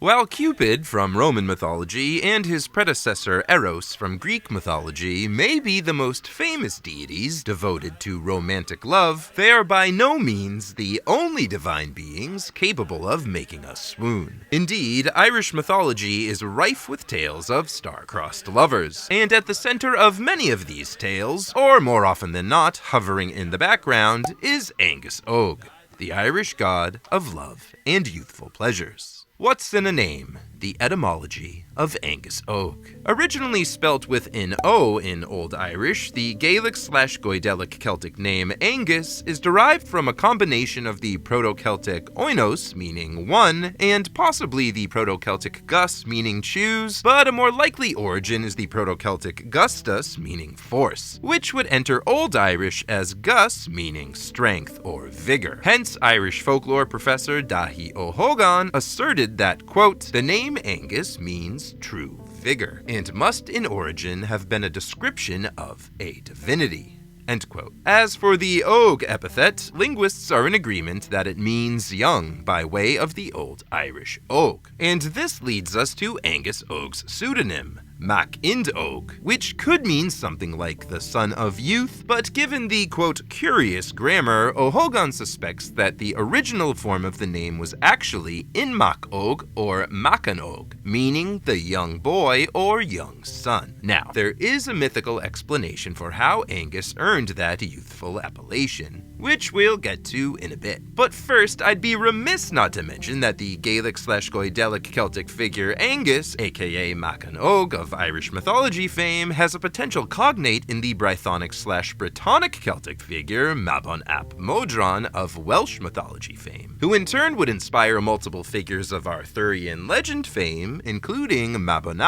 While Cupid from Roman mythology and his predecessor Eros from Greek mythology may be the most famous deities devoted to romantic love, they are by no means the only divine beings capable of making us swoon. Indeed, Irish mythology is rife with tales of star-crossed lovers, and at the center of many of these tales, or more often than not, hovering in the background, is Aengus Og, the Irish god of love and youthful pleasures. What's in a name? The etymology of Aengus Og. Originally spelt with an O in Old Irish, the Gaelic/Goidelic Celtic name Aengus is derived from a combination of the Proto-Celtic oinos, meaning one, and possibly the Proto-Celtic gus, meaning choose, but a more likely origin is the Proto-Celtic gustus, meaning force, which would enter Old Irish as gus, meaning strength or vigor. Hence, Irish folklore professor Dahi O'Hogan asserted that, quote, the name Aengus means true vigor, and must in origin have been a description of a divinity. End quote. As for the Og epithet, linguists are in agreement that it means young by way of the Old Irish Og. And this leads us to Aengus Og's pseudonym, Mac Ind Og, which could mean something like the son of youth, but given the, quote, curious grammar, O'Hogan suspects that the original form of the name was actually In Mac Og or Macan Og, meaning the young boy or young son. Now, there is a mythical explanation for how Aengus earned that youthful appellation, which we'll get to in a bit. But first, I'd be remiss not to mention that the Gaelic/Goidelic Celtic figure Aengus, aka Macan Og of Irish mythology fame, has a potential cognate in the Brythonic/Brittonic Celtic figure Mabon ap Modron of Welsh mythology fame, who in turn would inspire multiple figures of Arthurian legend fame, including Mabon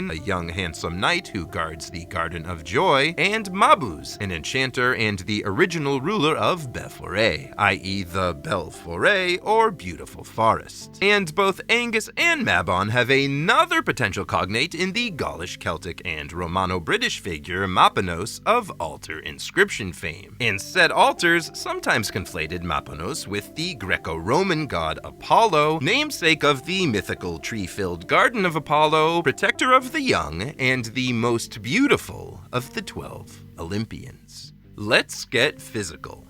a young handsome knight who guards the Garden of Joy, and Mabuz, an enchanter and the original ruler of Belforêt, i.e. the Belforêt or Beautiful Forest. And both Aengus and Mabon have another potential cognate in the Gaulish, Celtic, and Romano-British figure Mapanos of altar inscription fame. And said altars sometimes conflated Mapanos with the Greco-Roman god Apollo, namesake of the mythical tree-filled garden of Apollo, protector of the young, and the most beautiful of the 12 Olympians. Let's get physical.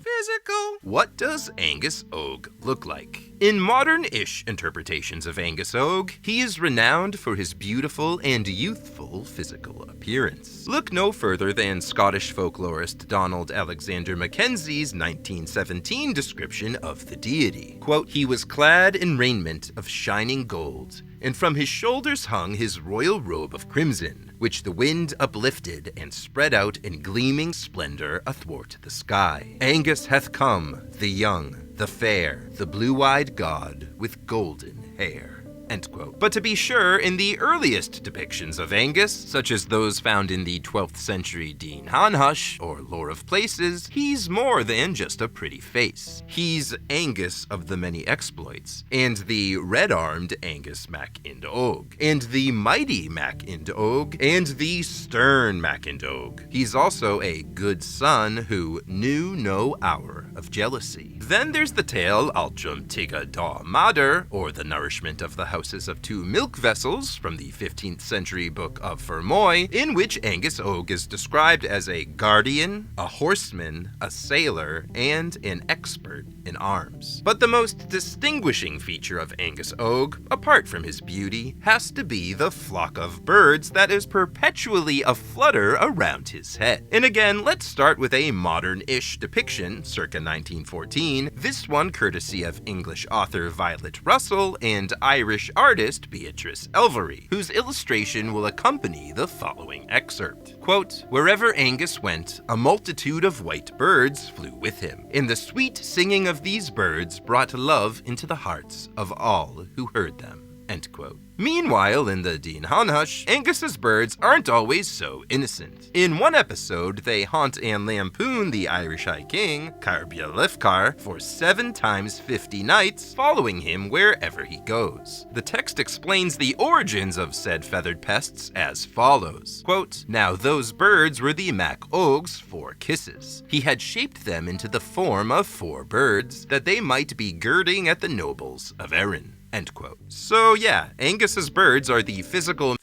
What does Aengus Og look like? In modern-ish interpretations of Aengus Og, he is renowned for his beautiful and youthful physical appearance. Look no further than Scottish folklorist Donald Alexander Mackenzie's 1917 description of the deity. Quote, he was clad in raiment of shining gold, and from his shoulders hung his royal robe of crimson, which the wind uplifted and spread out in gleaming splendor athwart the sky. Aengus hath come, the young, the fair, the blue-eyed god with golden hair. End quote. But to be sure, in the earliest depictions of Aengus, such as those found in the 12th century Deen Hanhush, or Lore of Places, he's more than just a pretty face. He's Aengus of the many exploits, and the red-armed Aengus Mac Ind Og, and the mighty Mac Ind Og, and the stern Mac Ind Og. He's also a good son who knew no hour of jealousy. Then there's the tale Altrum Tiga Da Mater, or the nourishment of the houses of two milk vessels, from the 15th century book of Fermoy, in which Aengus Og is described as a guardian, a horseman, a sailor, and an expert in arms. But the most distinguishing feature of Aengus Og, apart from his beauty, has to be the flock of birds that is perpetually aflutter around his head. And again, let's start with a modern-ish depiction, circa 1914, this one courtesy of English author Violet Russell and Irish artist Beatrice Elvery, whose illustration will accompany the following excerpt. Quote, wherever Aengus went, a multitude of white birds flew with him, and the sweet singing of these birds brought love into the hearts of all who heard them. End quote. Meanwhile, in the Deen Hanhush, Aengus's birds aren't always so innocent. In one episode, they haunt and lampoon the Irish High King, Carbia Lifcar, for 7 times 50 nights, following him wherever he goes. The text explains the origins of said feathered pests as follows. Quote, now those birds were the Mac Og's 4 kisses. He had shaped them into the form of 4 birds, that they might be girding at the nobles of Erin. End quote. So yeah, Angus's birds are the physical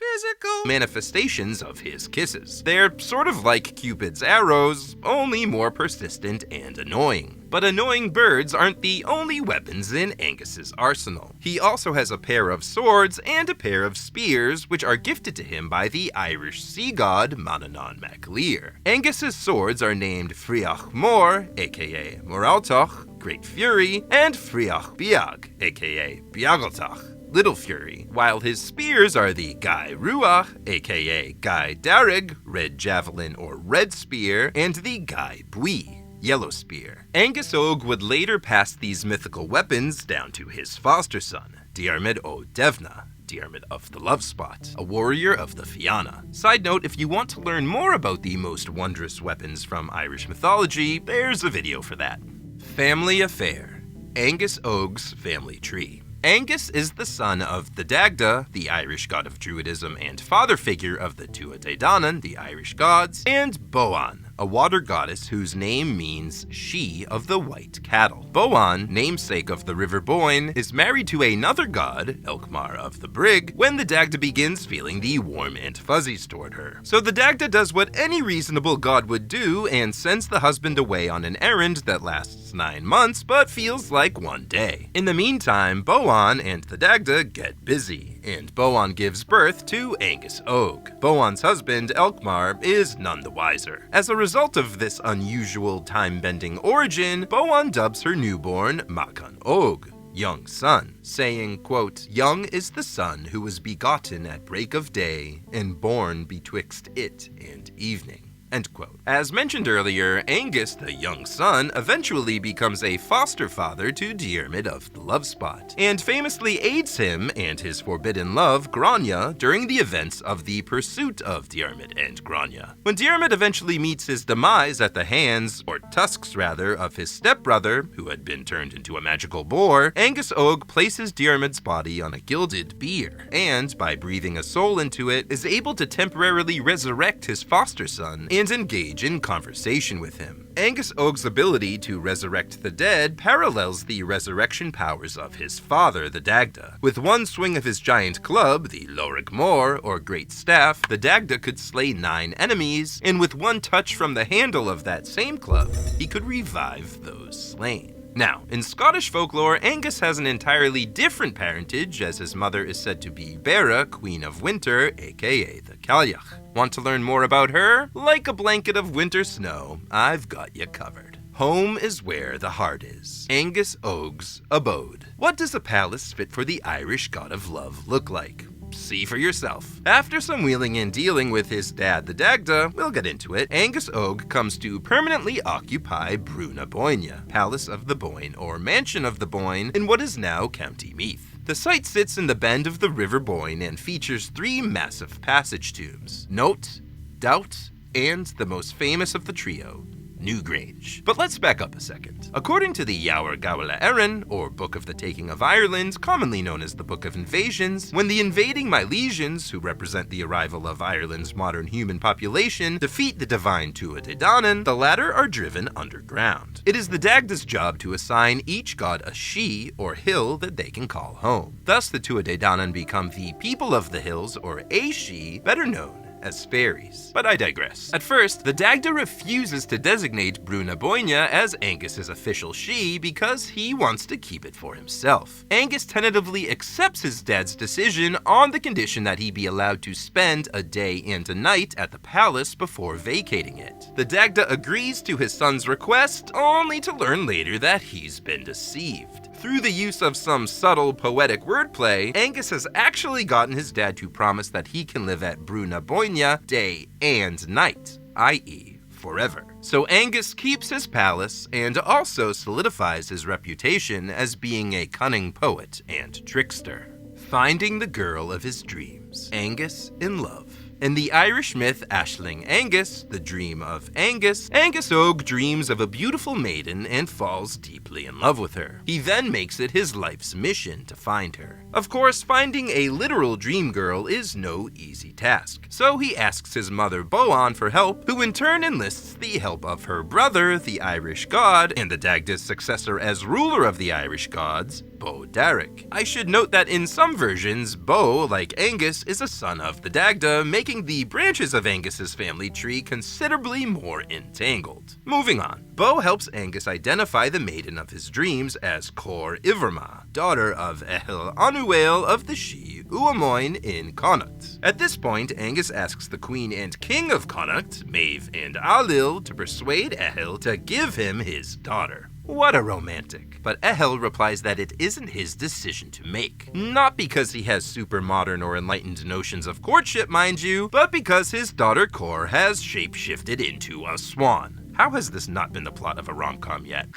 manifestations of his kisses. They're sort of like Cupid's arrows, only more persistent and annoying. But annoying birds aren't the only weapons in Aengus's arsenal. He also has a pair of swords and a pair of spears, which are gifted to him by the Irish sea god Manannán mac Lir. Aengus's swords are named Friach Mór, aka Moraltoch, Great Fury, and Friach Biag, aka Biagaltach, Little Fury, while his spears are the Gai Ruach, aka Gai Darig, Red Javelin or Red Spear, and the Gai Bui, Yellow Spear. Aengus Og would later pass these mythical weapons down to his foster son, Diarmid o Devna, Diarmid of the Love Spot, a warrior of the Fianna. Side note, if you want to learn more about the most wondrous weapons from Irish mythology, there's a video for that. Family Affair. Aengus Og's family tree. Aengus is the son of the Dagda, the Irish god of druidism and father figure of the Tuatha Dé Danann, the Irish gods, and Boann, a water goddess whose name means she of the white cattle. Boann, namesake of the river Boyne, is married to another god, Elkmar of the Brig, when the Dagda begins feeling the warm and fuzzies toward her. So the Dagda does what any reasonable god would do and sends the husband away on an errand that lasts 9 months but feels like one day. In the meantime, Boann and the Dagda get busy, and Boann gives birth to Aengus Og. Boann's husband, Elkmar, is none the wiser. As a result of this unusual time-bending origin, Boann dubs her newborn Makan Og, young son, saying, quote, "Young is the son who was begotten at break of day, and born betwixt it and evening." End quote. As mentioned earlier, Aengus, the young son, eventually becomes a foster father to Diarmid of the Love Spot, and famously aids him and his forbidden love, Grania, during the events of the pursuit of Diarmid and Grania. When Diarmid eventually meets his demise at the hands, or tusks rather, of his stepbrother, who had been turned into a magical boar, Aengus Og places Diarmid's body on a gilded bier, and, by breathing a soul into it, is able to temporarily resurrect his foster son and engage in conversation with him. Aengus Og's ability to resurrect the dead parallels the resurrection powers of his father, the Dagda. With one swing of his giant club, the Lorig Mór, or Great Staff, the Dagda could slay 9 enemies, and with one touch from the handle of that same club, he could revive those slain. Now, in Scottish folklore, Aengus has an entirely different parentage, as his mother is said to be Bera, Queen of Winter, aka the Cailleach. Want to learn more about her? Like a blanket of winter snow, I've got you covered. Home is where the heart is. Aengus Og's Abode. What does a palace fit for the Irish god of love look like? See for yourself. After some wheeling and dealing with his dad, the Dagda, we'll get into it, Aengus Og comes to permanently occupy Brúna Boinne, Palace of the Boyne, or Mansion of the Boyne, in what is now County Meath. The site sits in the bend of the River Boyne and features 3 massive passage tombs: Note, Doubt, and the most famous of the trio, Newgrange. But let's back up a second. According to the Yawer Gawla Erin, or Book of the Taking of Ireland, commonly known as the Book of Invasions, when the invading Milesians, who represent the arrival of Ireland's modern human population, defeat the divine Tuatha Dé Danann, the latter are driven underground. It is the Dagda's job to assign each god a she, or hill, that they can call home. Thus, the Tuatha Dé Danann become the people of the hills, or a she, better known as fairies. But I digress. At first, the Dagda refuses to designate Brúna Boinne as Aengus's official she because he wants to keep it for himself. Aengus tentatively accepts his dad's decision on the condition that he be allowed to spend a day and a night at the palace before vacating it. The Dagda agrees to his son's request, only to learn later that he's been deceived. Through the use of some subtle poetic wordplay, Aengus has actually gotten his dad to promise that he can live at Brúna Boinne day and night, i.e. forever. So Aengus keeps his palace and also solidifies his reputation as being a cunning poet and trickster. Finding the girl of his dreams. dreams. Aengus in love. In the Irish myth Aisling Aengus, the dream of Aengus, Aengus Og dreams of a beautiful maiden and falls deeply in love with her. He then makes it his life's mission to find her. Of course, finding a literal dream girl is no easy task, so he asks his mother Boan for help, who in turn enlists the help of her brother, the Irish god, and the Dagda's successor as ruler of the Irish gods, Bo-Derek. I should note that in some versions, Bo, like Aengus, is a son of the Dagda, making the branches of Aengus's family tree considerably more entangled. Moving on, Bo helps Aengus identify the maiden of his dreams as Cor Iverma, daughter of Ehil Anuel of the Shi Uamoin in Connacht. At this point, Aengus asks the queen and king of Connacht, Maeve and Alil, to persuade Ehil to give him his daughter. What a romantic. But Ehil replies that it isn't his decision to make. Not because he has super modern or enlightened notions of courtship, mind you, but because his daughter Cor has shapeshifted into a swan. How has this not been the plot of a rom-com yet?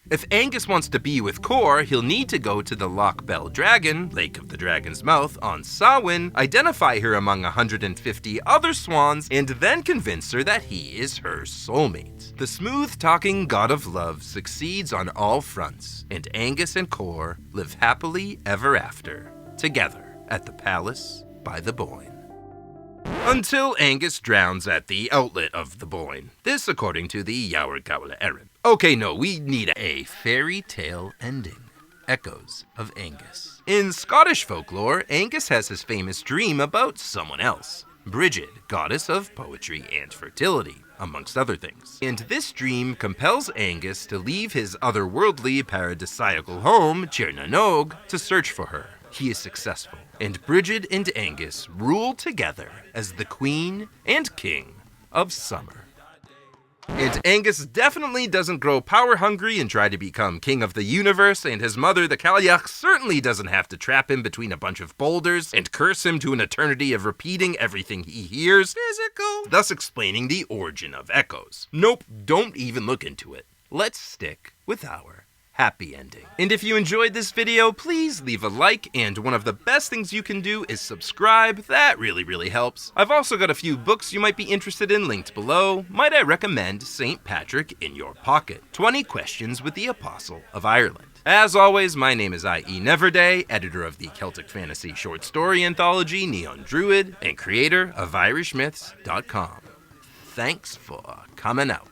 If Aengus wants to be with Cor, he'll need to go to the Loch Bell Dragon, Lake of the Dragon's Mouth, on Samhain, identify her among 150 other swans, and then convince her that he is her soulmate. The smooth-talking god of love succeeds on all fronts, and Aengus and Cor live happily ever after, together at the palace by the Boyne. Until Aengus drowns at the outlet of the Boyne. This according to the Yawer Gawla Arab. Okay, no, we need a fairy tale ending. Echoes of Aengus. In Scottish folklore, Aengus has his famous dream about someone else. Bridget, goddess of poetry and fertility, amongst other things. And this dream compels Aengus to leave his otherworldly paradisiacal home, Tir na Nog, to search for her. He is successful, and Bridget and Aengus rule together as the queen and king of summer. And Aengus definitely doesn't grow power hungry and try to become king of the universe, and his mother, the Cailleach, certainly doesn't have to trap him between a bunch of boulders and curse him to an eternity of repeating everything he hears, physical, thus explaining the origin of echoes. Nope, don't even look into it. Let's stick with our happy ending. And if you enjoyed this video, please leave a like, and one of the best things you can do is subscribe. That really helps. I've also got a few books you might be interested in linked below. Might I recommend St. Patrick in Your Pocket? 20 Questions with the Apostle of Ireland. As always, my name is I.E. Kneverday, editor of the Celtic fantasy short story anthology Neon Druid, and creator of IrishMyths.com. Thanks for coming out.